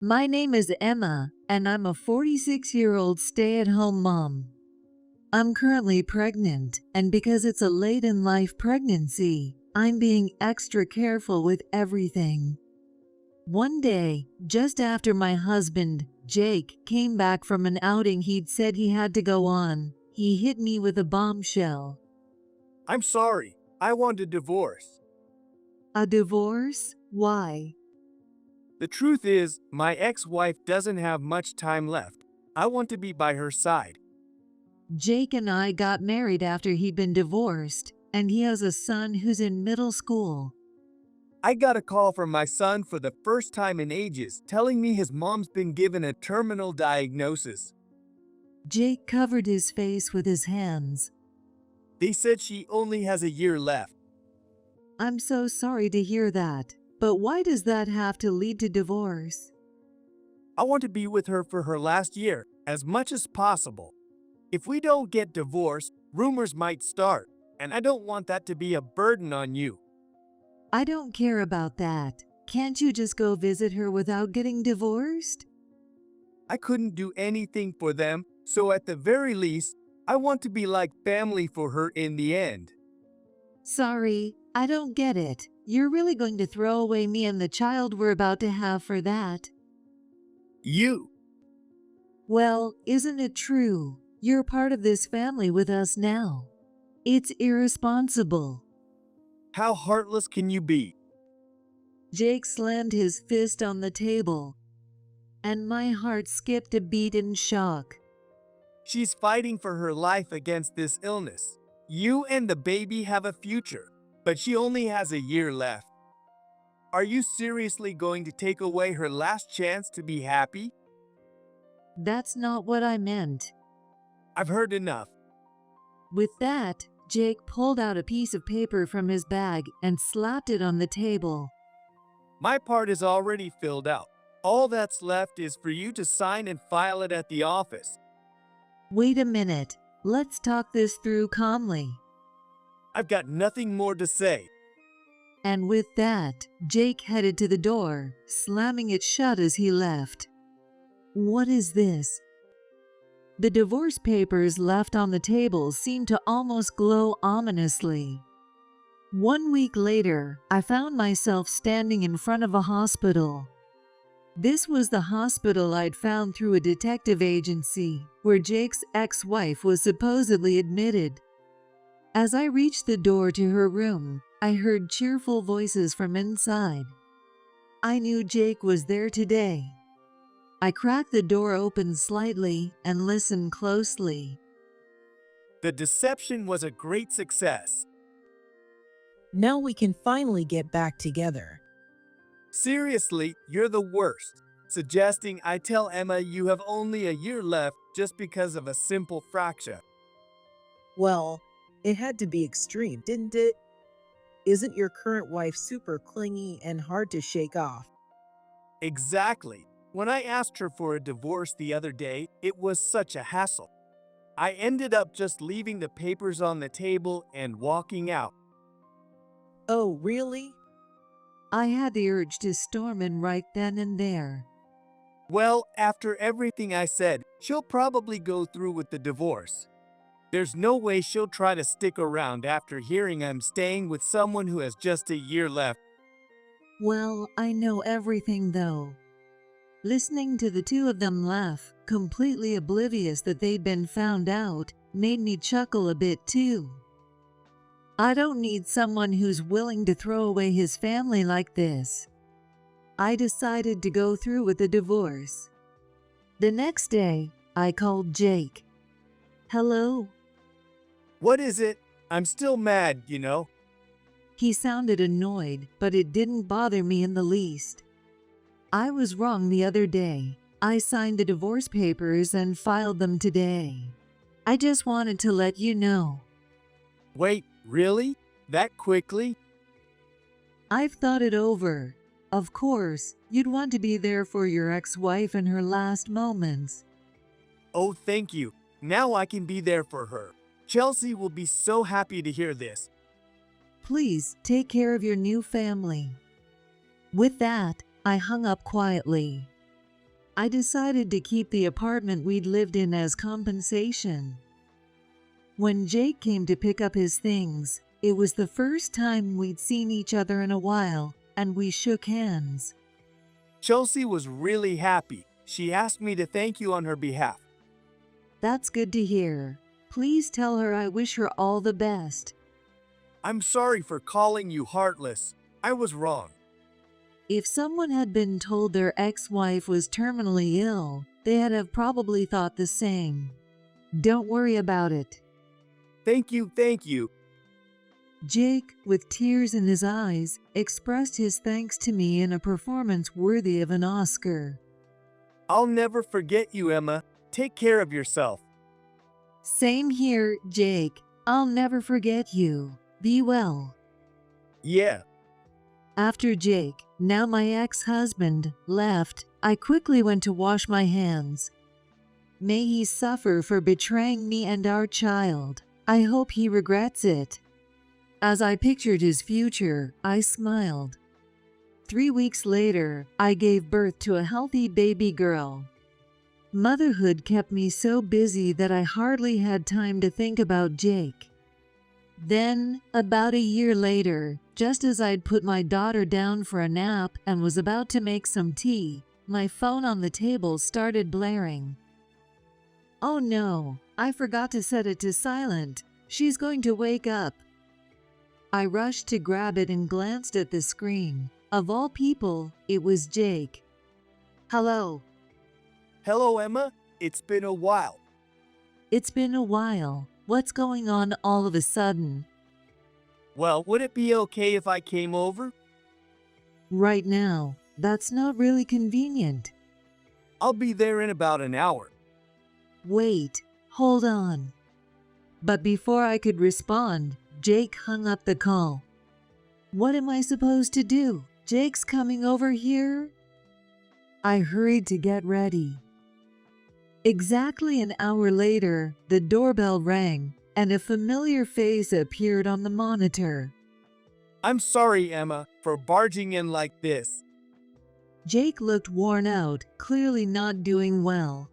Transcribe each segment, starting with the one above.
My name is Emma, and I'm a 46-year-old stay-at-home mom. I'm currently pregnant, and because it's a late-in-life pregnancy, I'm being extra careful with everything. One day, just after my husband, Jake, came back from an outing he'd said he had to go on, he hit me with a bombshell. I'm sorry. I want a divorce. A divorce? Why? The truth is, my ex-wife doesn't have much time left. I want to be by her side. Jake and I got married after he'd been divorced, and he has a son who's in middle school. I got a call from my son for the first time in ages telling me his mom's been given a terminal diagnosis. Jake covered his face with his hands. They said she only has a year left. I'm so sorry to hear that, but why does that have to lead to divorce? I want to be with her for her last year, as much as possible. If we don't get divorced, rumors might start, and I don't want that to be a burden on you. I don't care about that. Can't you just go visit her without getting divorced? I couldn't do anything for them, so at the very least, I want to be like family for her in the end. Sorry, I don't get it. You're really going to throw away me and the child we're about to have for that? You! Well, isn't it true? You're part of this family with us now. It's irresponsible. How heartless can you be? Jake slammed his fist on the table, and my heart skipped a beat in shock. She's fighting for her life against this illness. You and the baby have a future, but she only has a year left. Are you seriously going to take away her last chance to be happy? That's not what I meant. I've heard enough. With that, Jake pulled out a piece of paper from his bag and slapped it on the table. My part is already filled out. All that's left is for you to sign and file it at the office. Wait a minute. Let's talk this through calmly. I've got nothing more to say. And with that, Jake headed to the door, slamming it shut as he left. What is this? The divorce papers left on the table seemed to almost glow ominously. 1 week later, I found myself standing in front of a hospital. This was the hospital I'd found through a detective agency, where Jake's ex-wife was supposedly admitted. As I reached the door to her room, I heard cheerful voices from inside. I knew Jake was there today. I cracked the door open slightly and listened closely. The deception was a great success. Now we can finally get back together. Seriously, you're the worst. Suggesting I tell Emma you have only a year left just because of a simple fracture. Well, it had to be extreme, didn't it? Isn't your current wife super clingy and hard to shake off? Exactly. When I asked her for a divorce the other day, it was such a hassle. I ended up just leaving the papers on the table and walking out. Oh, really? I had the urge to storm in right then and there. Well, after everything I said, she'll probably go through with the divorce. There's no way she'll try to stick around after hearing I'm staying with someone who has just a year left. Well, I know everything though. Listening to the two of them laugh, completely oblivious that they'd been found out, made me chuckle a bit too. I don't need someone who's willing to throw away his family like this. I decided to go through with the divorce. The next day, I called Jake. Hello? What is it? I'm still mad, you know. He sounded annoyed, but it didn't bother me in the least. I was wrong the other day. I signed the divorce papers and filed them today. I just wanted to let you know. Wait, really? That quickly? I've thought it over. Of course, you'd want to be there for your ex-wife in her last moments. Oh, thank you. Now I can be there for her. Chelsea will be so happy to hear this. Please take care of your new family. With that, I hung up quietly. I decided to keep the apartment we'd lived in as compensation. When Jake came to pick up his things, it was the first time we'd seen each other in a while, and we shook hands. Chelsea was really happy. She asked me to thank you on her behalf. That's good to hear. Please tell her I wish her all the best. I'm sorry for calling you heartless. I was wrong. If someone had been told their ex-wife was terminally ill, they'd have probably thought the same. Don't worry about it. Thank you, thank you. Jake, with tears in his eyes, expressed his thanks to me in a performance worthy of an Oscar. I'll never forget you, Emma. Take care of yourself. Same here, Jake. I'll never forget you. Be well. Yeah. After Jake, now my ex-husband, left, I quickly went to wash my hands. May he suffer for betraying me and our child. I hope he regrets it. As I pictured his future, I smiled. 3 weeks later, I gave birth to a healthy baby girl. Motherhood kept me so busy that I hardly had time to think about Jake. Then, about a year later, just as I'd put my daughter down for a nap and was about to make some tea, my phone on the table started blaring. Oh no, I forgot to set it to silent. She's going to wake up. I rushed to grab it and glanced at the screen. Of all people, it was Jake. Hello. Hello, Emma. It's been a while. It's been a while. What's going on all of a sudden? Well, would it be okay if I came over? Right now, that's not really convenient. I'll be there in about an hour. Wait, hold on. But before I could respond, Jake hung up the call. What am I supposed to do? Jake's coming over here? I hurried to get ready. Exactly an hour later, the doorbell rang, and a familiar face appeared on the monitor. I'm sorry, Emma, for barging in like this. Jake looked worn out, clearly not doing well.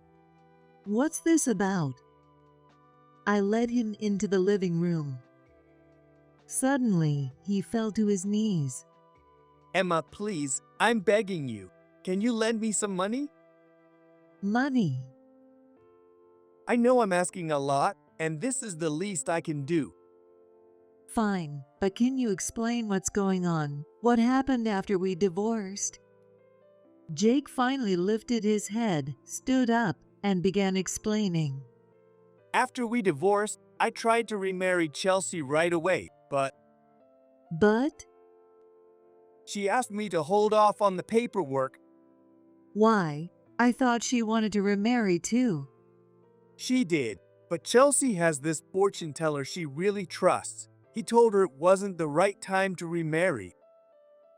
What's this about? I led him into the living room. Suddenly, he fell to his knees. Emma, please, I'm begging you. Can you lend me some money? Money? I know I'm asking a lot, and this is the least I can do. Fine, but can you explain what's going on? What happened after we divorced? Jake finally lifted his head, stood up, and began explaining. After we divorced, I tried to remarry Chelsea right away, but she asked me to hold off on the paperwork. Why? I thought she wanted to remarry too. She did, but Chelsea has this fortune teller she really trusts. He told her it wasn't the right time to remarry.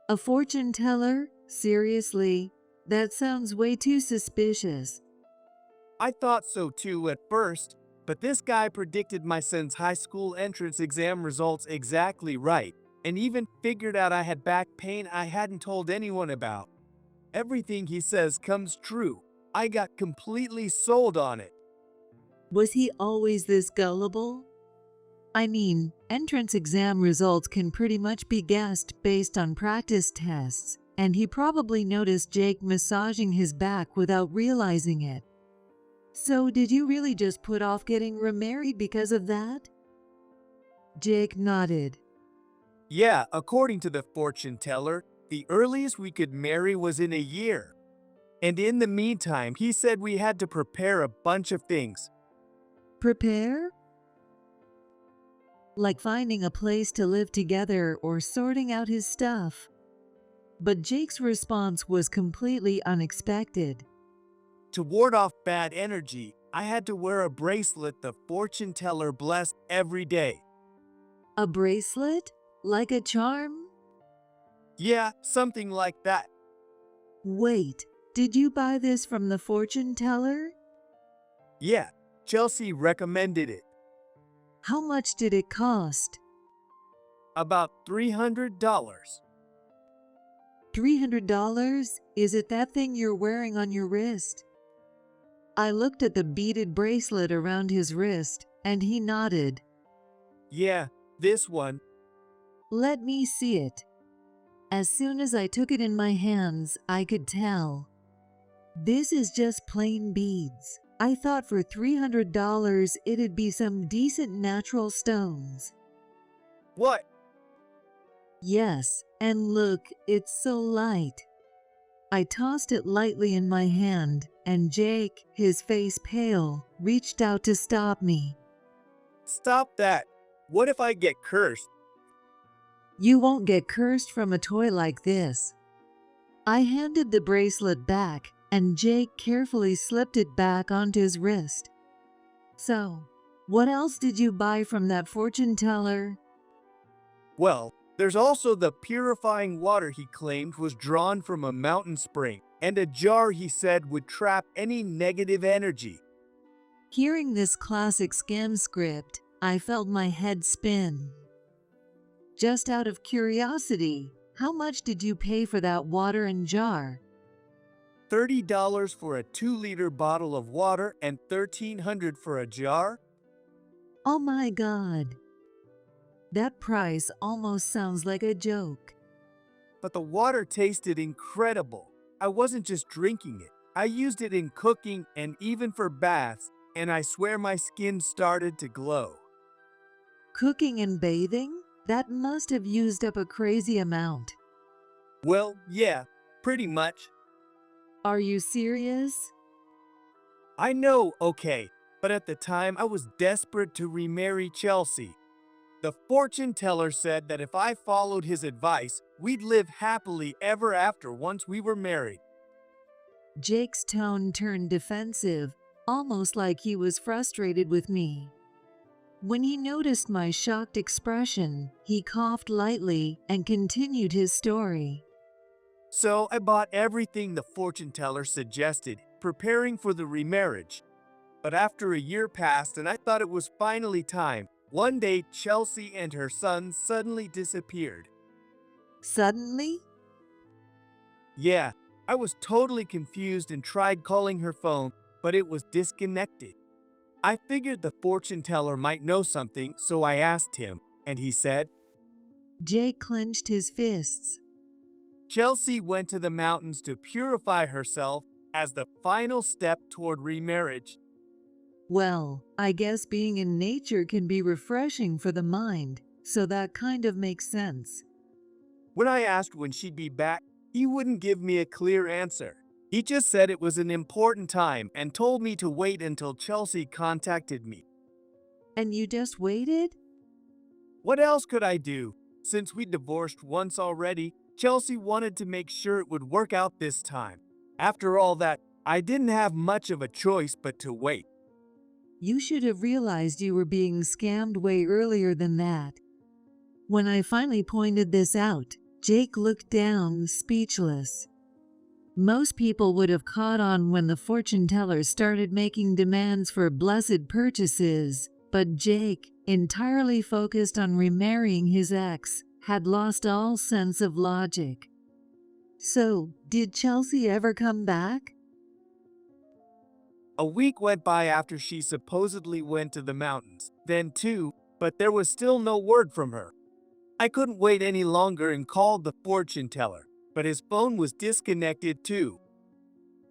A fortune teller? Seriously? That sounds way too suspicious. I thought so too at first, but this guy predicted my son's high school entrance exam results exactly right, and even figured out I had back pain I hadn't told anyone about. Everything he says comes true. I got completely sold on it. Was he always this gullible? I mean, entrance exam results can pretty much be guessed based on practice tests, and he probably noticed Jake massaging his back without realizing it. So did you really just put off getting remarried because of that? Jake nodded. Yeah, according to the fortune teller, the earliest we could marry was in a year. And in the meantime, he said we had to prepare a bunch of things. Prepare? Like finding a place to live together or sorting out his stuff. But Jake's response was completely unexpected. To ward off bad energy, I had to wear a bracelet the fortune teller blessed every day. A bracelet? Like a charm? Yeah, something like that. Wait, did you buy this from the fortune teller? Yeah, Chelsea recommended it. How much did it cost? About $300. $300? Is it that thing you're wearing on your wrist? I looked at the beaded bracelet around his wrist, and he nodded. Yeah, this one. Let me see it. As soon as I took it in my hands, I could tell. This is just plain beads. I thought for $300 it'd be some decent natural stones. What? Yes, and look, it's so light. I tossed it lightly in my hand, and Jake, his face pale, reached out to stop me. Stop that. What if I get cursed? You won't get cursed from a toy like this. I handed the bracelet back, and Jake carefully slipped it back onto his wrist. So, what else did you buy from that fortune teller? Well, there's also the purifying water he claimed was drawn from a mountain spring, and a jar he said would trap any negative energy. Hearing this classic scam script, I felt my head spin. Just out of curiosity, how much did you pay for that water and jar? $30 for a 2-liter bottle of water and $1,300 for a jar? Oh my God. That price almost sounds like a joke. But the water tasted incredible. I wasn't just drinking it. I used it in cooking and even for baths, and I swear my skin started to glow. Cooking and bathing? That must have used up a crazy amount. Well, yeah, pretty much. Are you serious? I know, okay, but at the time I was desperate to remarry Chelsea. The fortune teller said that if I followed his advice, we'd live happily ever after once we were married. Jake's tone turned defensive, almost like he was frustrated with me. When he noticed my shocked expression, he coughed lightly and continued his story. So I bought everything the fortune teller suggested, preparing for the remarriage. But after a year passed and I thought it was finally time, one day Chelsea and her son suddenly disappeared. Suddenly? Yeah, I was totally confused and tried calling her phone, but it was disconnected. I figured the fortune teller might know something, so I asked him, and he said, Jake clenched his fists. Chelsea went to the mountains to purify herself as the final step toward remarriage. Well, I guess being in nature can be refreshing for the mind, so that kind of makes sense. When I asked when she'd be back, he wouldn't give me a clear answer. He just said it was an important time and told me to wait until Chelsea contacted me. And you just waited? What else could I do? Since we divorced once already, Chelsea wanted to make sure it would work out this time. After all that, I didn't have much of a choice but to wait. You should have realized you were being scammed way earlier than that. When I finally pointed this out, Jake looked down, speechless. Most people would have caught on when the fortune teller started making demands for blessed purchases, but Jake, entirely focused on remarrying his ex, had lost all sense of logic. So, did Chelsea ever come back? A week went by after she supposedly went to the mountains, then 2, but there was still no word from her. I couldn't wait any longer and called the fortune teller, but his phone was disconnected too.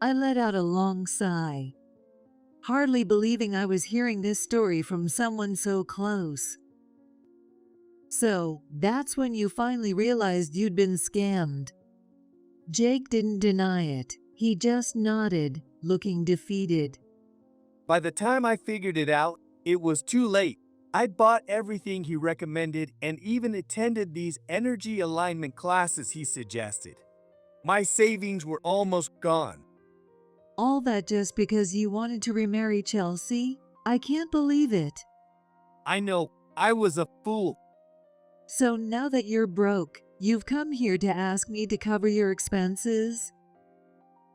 I let out a long sigh, hardly believing I was hearing this story from someone so close. So, that's when you finally realized you'd been scammed. Jake didn't deny it. He just nodded, looking defeated. By the time I figured it out, it was too late. I'd bought everything he recommended and even attended these energy alignment classes he suggested. My savings were almost gone. All that just because you wanted to remarry Chelsea? I can't believe it. I know, I was a fool. So now that you're broke, you've come here to ask me to cover your expenses?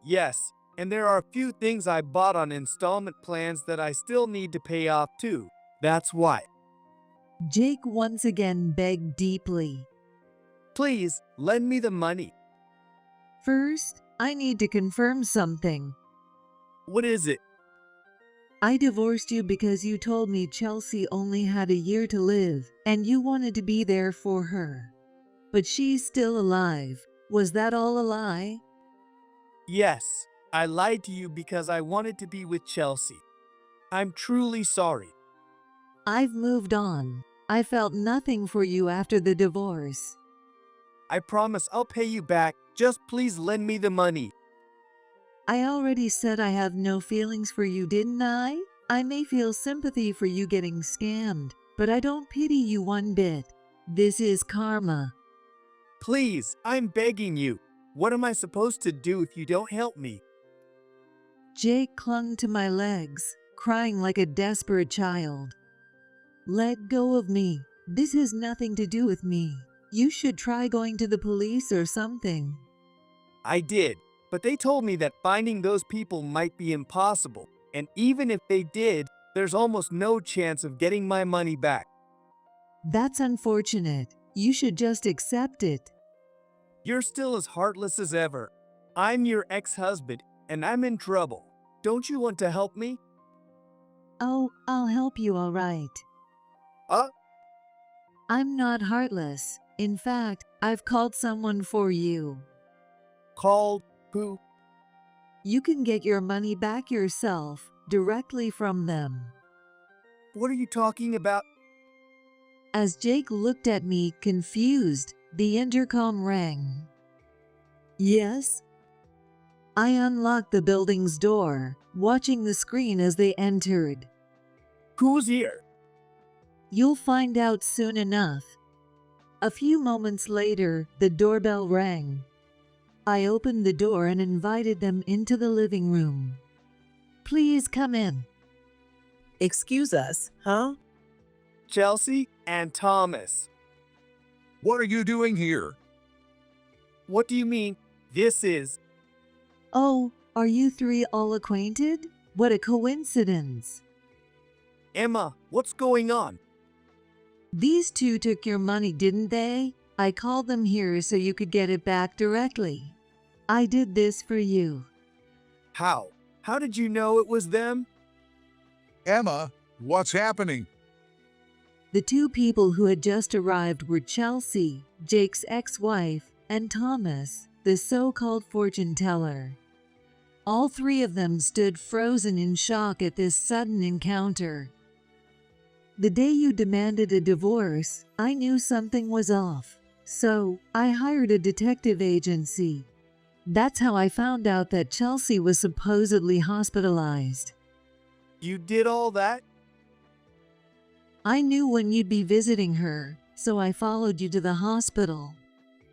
Yes, and there are a few things I bought on installment plans that I still need to pay off too. That's why. Jake once again begged deeply. Please, lend me the money. First, I need to confirm something. What is it? I divorced you because you told me Chelsea only had a year to live and you wanted to be there for her. But she's still alive. Was that all a lie? Yes, I lied to you because I wanted to be with Chelsea. I'm truly sorry. I've moved on. I felt nothing for you after the divorce. I promise I'll pay you back. Just please lend me the money. I already said I have no feelings for you, didn't I? I may feel sympathy for you getting scammed, but I don't pity you one bit. This is karma. Please, I'm begging you. What am I supposed to do if you don't help me? Jake clung to my legs, crying like a desperate child. Let go of me. This has nothing to do with me. You should try going to the police or something. I did, but they told me that finding those people might be impossible, and even if they did, there's almost no chance of getting my money back. That's unfortunate. You should just accept it. You're still as heartless as ever. I'm your ex-husband, and I'm in trouble. Don't you want to help me? Oh, I'll help you, all right. Uh, I'm not heartless. In fact, I've called someone for you. called who? You can get your money back yourself, directly from them. What are you talking about? As Jake looked at me, confused, the intercom rang. Yes? I unlocked the building's door, watching the screen as they entered. Who's here? You'll find out soon enough. A few moments later, the doorbell rang. I opened the door and invited them into the living room. Please come in. Excuse us, huh? Chelsea and Thomas. What are you doing here? What do you mean, this is? Oh, are you three all acquainted? What a coincidence. Emma, what's going on? These two took your money, didn't they? I called them here so you could get it back directly. I did this for you. How? How did you know it was them? Emma, what's happening? The two people who had just arrived were Chelsea, Jake's ex-wife, and Thomas, the so-called fortune teller. All three of them stood frozen in shock at this sudden encounter. The day you demanded a divorce, I knew something was off. So, I hired a detective agency. That's how I found out that Chelsea was supposedly hospitalized. You did all that? I knew when you'd be visiting her, so I followed you to the hospital.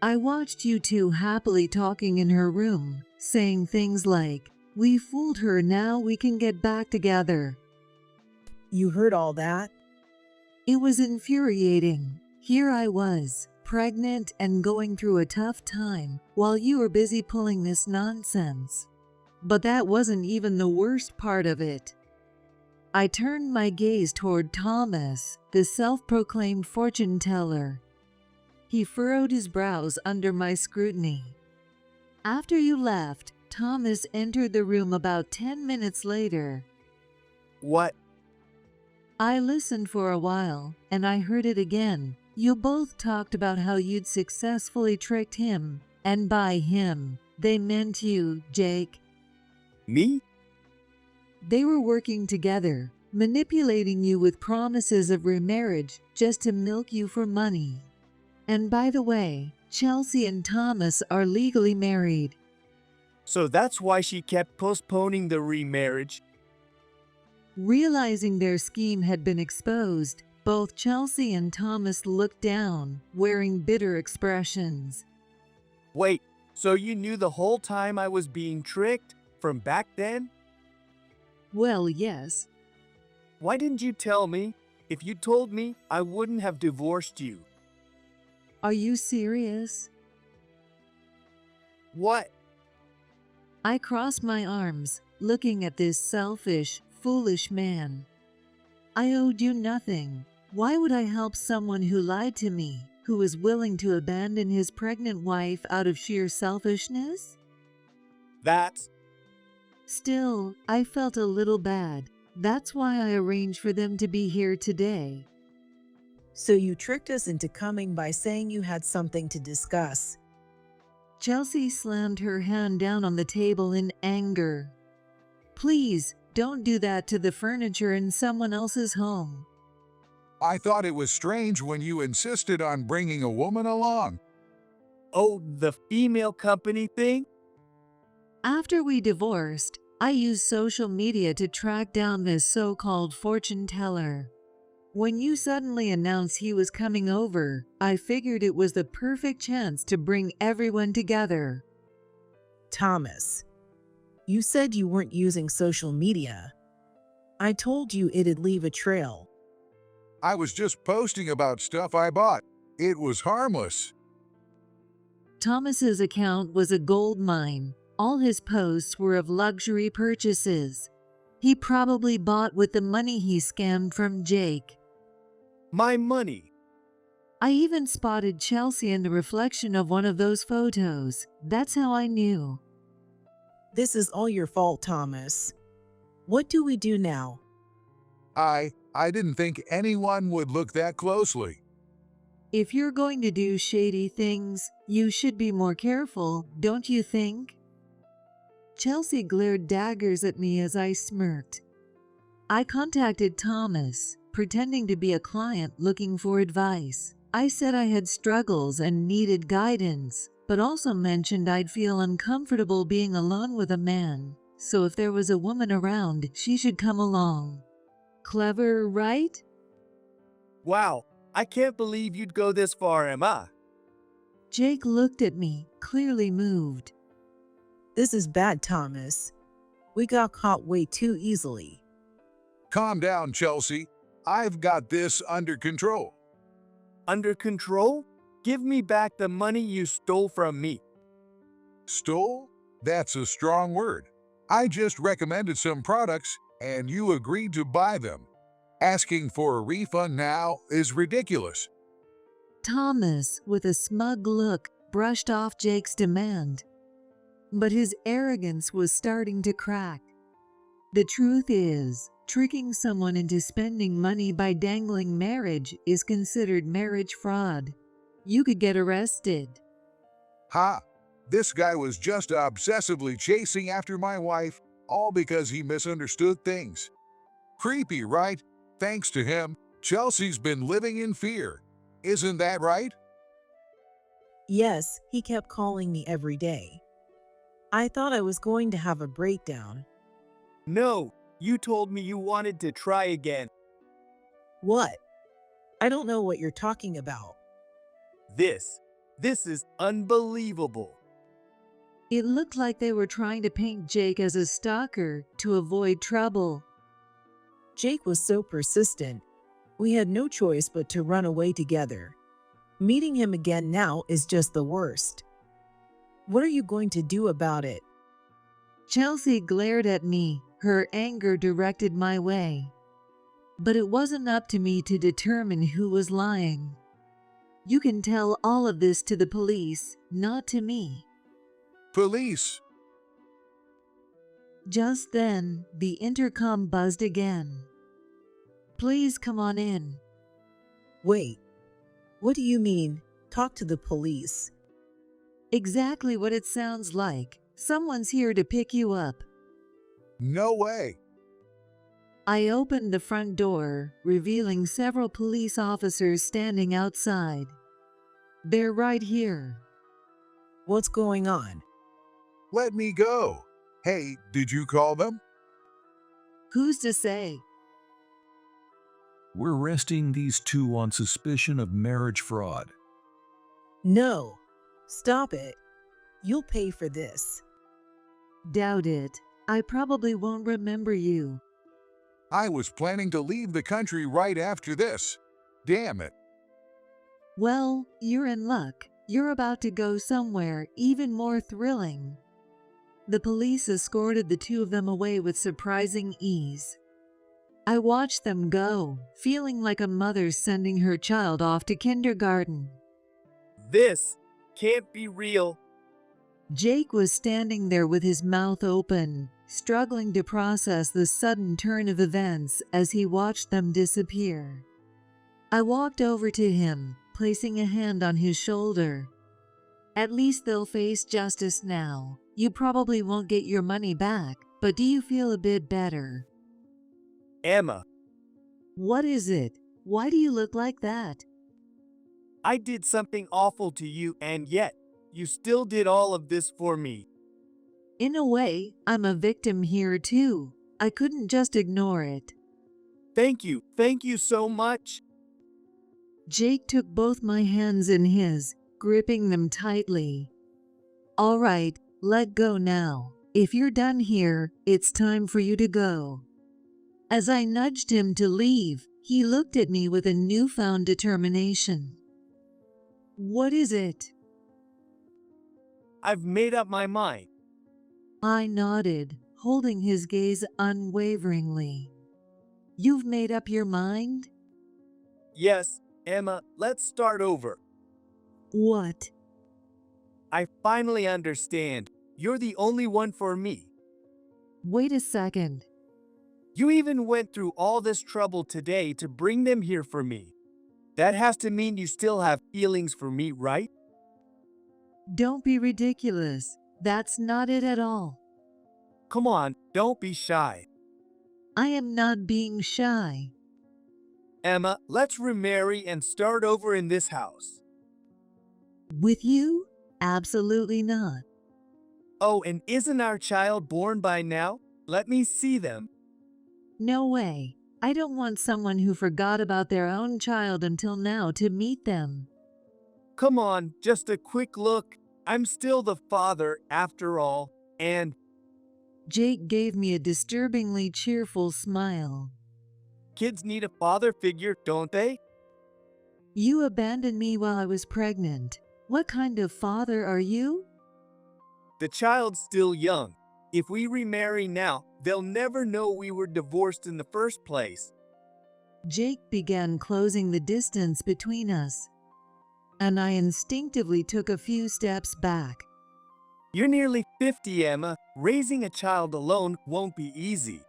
I watched you two happily talking in her room, saying things like, "We fooled her, now we can get back together." You heard all that? It was infuriating. Here I was, pregnant and going through a tough time, while you were busy pulling this nonsense. But that wasn't even the worst part of it. I turned my gaze toward Thomas, the self-proclaimed fortune teller. He furrowed his brows under my scrutiny. After you left, Thomas entered the room about 10 minutes later. What? I listened for a while, and I heard it again. You both talked about how you'd successfully tricked him, and by him, they meant you, Jake. Me? They were working together, manipulating you with promises of remarriage just to milk you for money. And by the way, Chelsea and Thomas are legally married. So that's why she kept postponing the remarriage? Realizing their scheme had been exposed, both Chelsea and Thomas looked down, wearing bitter expressions. Wait, so you knew the whole time I was being tricked from back then? Well, yes. Why didn't you tell me? If you told me, I wouldn't have divorced you. Are you serious? What? I crossed my arms, looking at this selfish, foolish man. I owed you nothing. Why would I help someone who lied to me, who was willing to abandon his pregnant wife out of sheer selfishness? That's Still, I felt a little bad. That's why I arranged for them to be here today. So you tricked us into coming by saying you had something to discuss. Chelsea slammed her hand down on the table in anger. Please, don't do that to the furniture in someone else's home. I thought it was strange when you insisted on bringing a woman along. oh, the female company thing? After we divorced, I used social media to track down this so-called fortune teller. When you suddenly announced he was coming over, I figured it was the perfect chance to bring everyone together. Thomas, you said you weren't using social media. I told you it'd leave a trail. I was just posting about stuff I bought. It was harmless. Thomas's account was a gold mine. All his posts were of luxury purchases. He probably bought with the money he scammed from Jake. My money. I even spotted Chelsea in the reflection of one of those photos. That's how I knew. This is all your fault, Thomas. What do we do now? I didn't think anyone would look that closely. If you're going to do shady things, you should be more careful, don't you think? Chelsea glared daggers at me as I smirked. I contacted Thomas, pretending to be a client looking for advice. I said I had struggles and needed guidance, but also mentioned I'd feel uncomfortable being alone with a man, so if there was a woman around, she should come along. Clever, right? Wow, I can't believe you'd go this far, Emma. Jake looked at me, clearly moved. This is bad, Thomas. We got caught way too easily. Calm down, Chelsea. I've got this under control. Under control? Give me back the money you stole from me. Stole? That's a strong word. I just recommended some products and you agreed to buy them. Asking for a refund now is ridiculous. Thomas, with a smug look, brushed off Jake's demand. But his arrogance was starting to crack. The truth is, tricking someone into spending money by dangling marriage is considered marriage fraud. You could get arrested. Ha! This guy was just obsessively chasing after my wife, all because he misunderstood things. Creepy, right? Thanks to him, Chelsea's been living in fear. Isn't that right? Yes, he kept calling me every day. I thought I was going to have a breakdown. No, you told me you wanted to try again. What? I don't know what you're talking about. This is unbelievable. It looked like they were trying to paint Jake as a stalker to avoid trouble. Jake was so persistent. We had no choice but to run away together. Meeting him again now is just the worst. What are you going to do about it? Chelsea glared at me, her anger directed my way. But it wasn't up to me to determine who was lying. You can tell all of this to the police, not to me. Police. Just then, the intercom buzzed again. Please come on in. Wait, what do you mean, talk to the police? Exactly what it sounds like. Someone's here to pick you up. No way. I opened the front door, revealing several police officers standing outside. They're right here. What's going on? Let me go. Hey, did you call them? Who's to say? We're arresting these two on suspicion of marriage fraud. No, stop it. You'll pay for this. Doubt it. I probably won't remember you. I was planning to leave the country right after this. Damn it. Well, you're in luck. You're about to go somewhere even more thrilling. The police escorted the two of them away with surprising ease. I watched them go, feeling like a mother sending her child off to kindergarten. This can't be real. Jake was standing there with his mouth open, struggling to process the sudden turn of events as he watched them disappear. I walked over to him, placing a hand on his shoulder. At least they'll face justice now. You probably won't get your money back, but do you feel a bit better? Emma, What is it? Why do you look like that? I did something awful to you, and yet, you still did all of this for me. In a way, I'm a victim here too. I couldn't just ignore it. Thank you so much. Jake took both my hands in his, gripping them tightly. All right, let go now. If you're done here, it's time for you to go. As I nudged him to leave, he looked at me with a newfound determination. What is it? I've made up my mind. I nodded, holding his gaze unwaveringly. You've made up your mind? Yes, Emma, let's start over. What? I finally understand. You're the only one for me. Wait a second. You even went through all this trouble today to bring them here for me. That has to mean you still have feelings for me, right? Don't be ridiculous. That's not it at all. Come on, don't be shy. I am not being shy. Emma, let's remarry and start over in this house. With you? Absolutely not. Oh, and isn't our child born by now? Let me see them. No way. I don't want someone who forgot about their own child until now to meet them. Come on, just a quick look. I'm still the father, after all, and Jake gave me a disturbingly cheerful smile. kids need a father figure, don't they? You abandoned me while I was pregnant. What kind of father are you? The child's still young. If we remarry now, they'll never know we were divorced in the first place. Jake began closing the distance between us, and I instinctively took a few steps back. You're nearly 50, Emma. Raising a child alone won't be easy.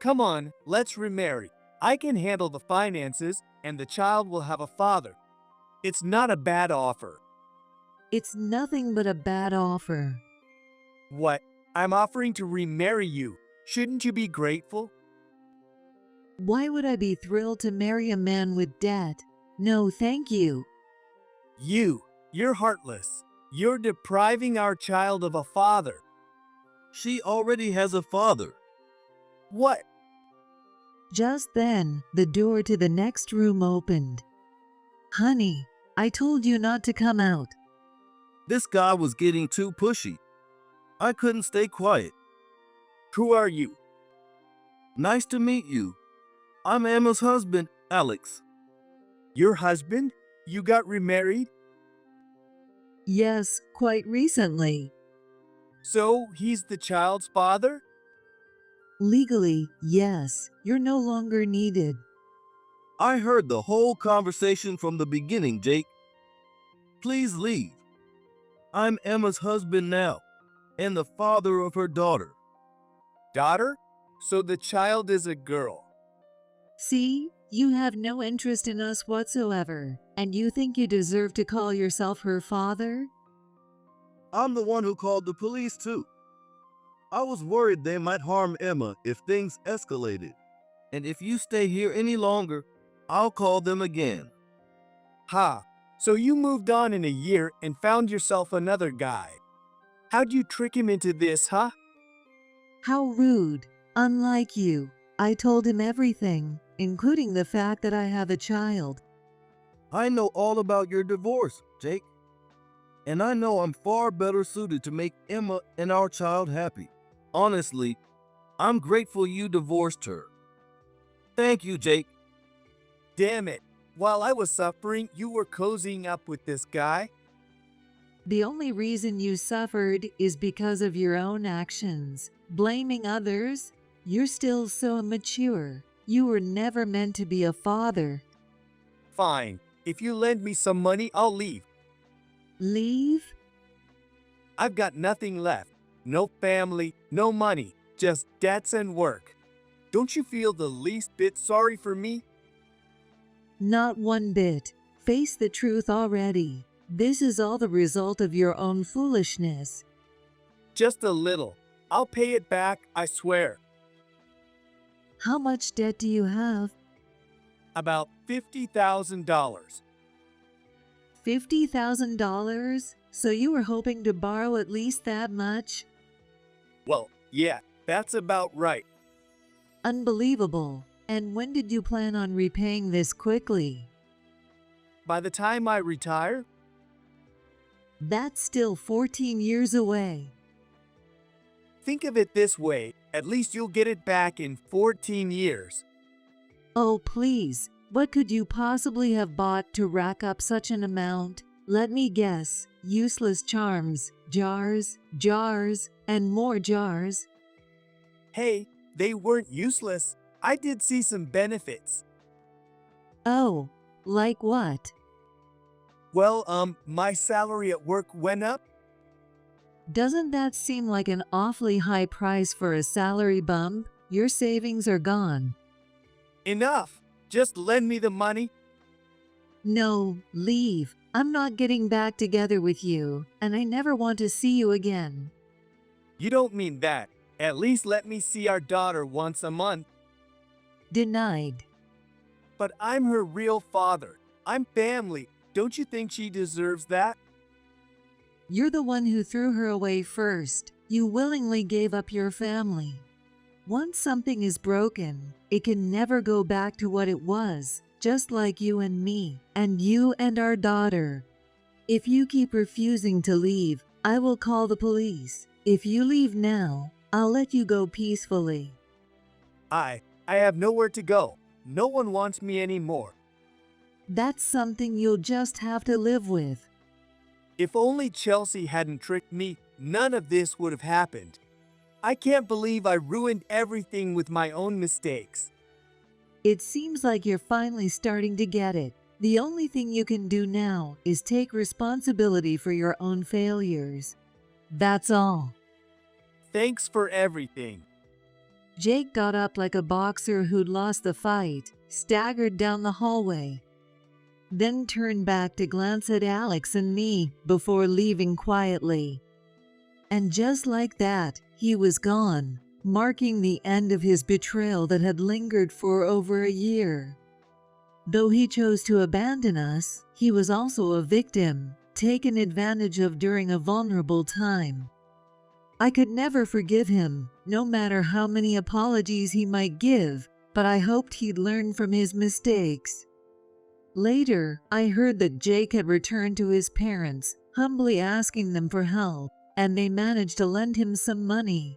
Come on, let's remarry. I can handle the finances, and the child will have a father. It's not a bad offer. It's nothing but a bad offer. What? I'm offering to remarry you. Shouldn't you be grateful? Why would I be thrilled to marry a man with debt? No, thank you. You're heartless. You're depriving our child of a father. She already has a father. What? Just then, the door to the next room opened. Honey, I told you not to come out. This guy was getting too pushy. I couldn't stay quiet. Who are you? Nice to meet you. I'm Emma's husband, Alex. Your husband? You got remarried? Yes, quite recently. So he's the child's father? Legally, yes, you're no longer needed. I heard the whole conversation from the beginning, Jake. Please leave. I'm Emma's husband now, and the father of her daughter. Daughter? So the child is a girl. See, you have no interest in us whatsoever, and you think you deserve to call yourself her father? I'm the one who called the police too. I was worried they might harm Emma if things escalated. And if you stay here any longer, I'll call them again. Ha! So you moved on in a year and found yourself another guy. How'd you trick him into this, huh? How rude. Unlike you, I told him everything, including the fact that I have a child. I know all about your divorce, Jake. And I know I'm far better suited to make Emma and our child happy. Honestly, I'm grateful you divorced her. Thank you, Jake. Damn it. While I was suffering, you were cozying up with this guy? The only reason you suffered is because of your own actions. Blaming others? You're still so immature. You were never meant to be a father. Fine. If you lend me some money, I'll leave. Leave? I've got nothing left. No family, no money, just debts and work. Don't you feel the least bit sorry for me? Not one bit. Face the truth already. This is all the result of your own foolishness. Just a little. I'll pay it back, I swear. How much debt do you have? About $50,000. $50,000? So you were hoping to borrow at least that much? Well, yeah, that's about right. Unbelievable. And when did you plan on repaying this quickly? By the time I retire, That's still 14 years away. think of it this way, at least you'll get it back in 14 years. Oh, please. What could you possibly have bought to rack up such an amount? Let me guess. Useless charms, jars, and more jars. Hey, they weren't useless. I did see some benefits. Oh, like what? Well, my salary at work went up. Doesn't that seem like an awfully high price for a salary bump? Your savings are gone. Enough. Just lend me the money. No, leave. I'm not getting back together with you, and I never want to see you again. You don't mean that. At least let me see our daughter once a month. Denied. But I'm her real father. I'm family. Don't you think she deserves that? You're the one who threw her away first. You willingly gave up your family. Once something is broken, it can never go back to what it was, just like you and me, and you and our daughter. If you keep refusing to leave, I will call the police. If you leave now, I'll let you go peacefully. I have nowhere to go. No one wants me anymore. That's something you'll just have to live with. If only Chelsea hadn't tricked me, none of this would have happened. I can't believe I ruined everything with my own mistakes. It seems like you're finally starting to get it. The only thing you can do now is take responsibility for your own failures. That's all. Thanks for everything. Jake got up like a boxer who'd lost the fight, staggered down the hallway, then turned back to glance at Alex and me before leaving quietly. And just like that, he was gone, marking the end of his betrayal that had lingered for over a year. Though he chose to abandon us, he was also a victim, taken advantage of during a vulnerable time. I could never forgive him, no matter how many apologies he might give, but I hoped he'd learn from his mistakes. Later, I heard that Jake had returned to his parents, humbly asking them for help, and they managed to lend him some money.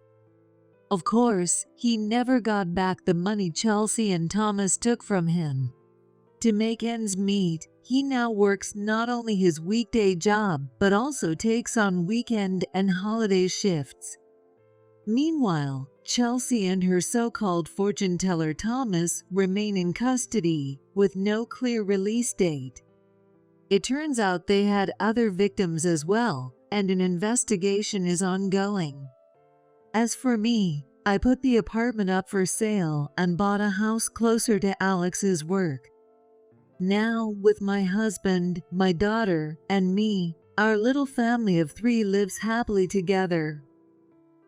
Of course, he never got back the money Chelsea and Thomas took from him. To make ends meet, he now works not only his weekday job, but also takes on weekend and holiday shifts. Meanwhile, Chelsea and her so-called fortune teller Thomas remain in custody, with no clear release date. It turns out they had other victims as well, and an investigation is ongoing. As for me, I put the apartment up for sale and bought a house closer to Alex's work. Now, with my husband, my daughter, and me, our little family of 3 lives happily together.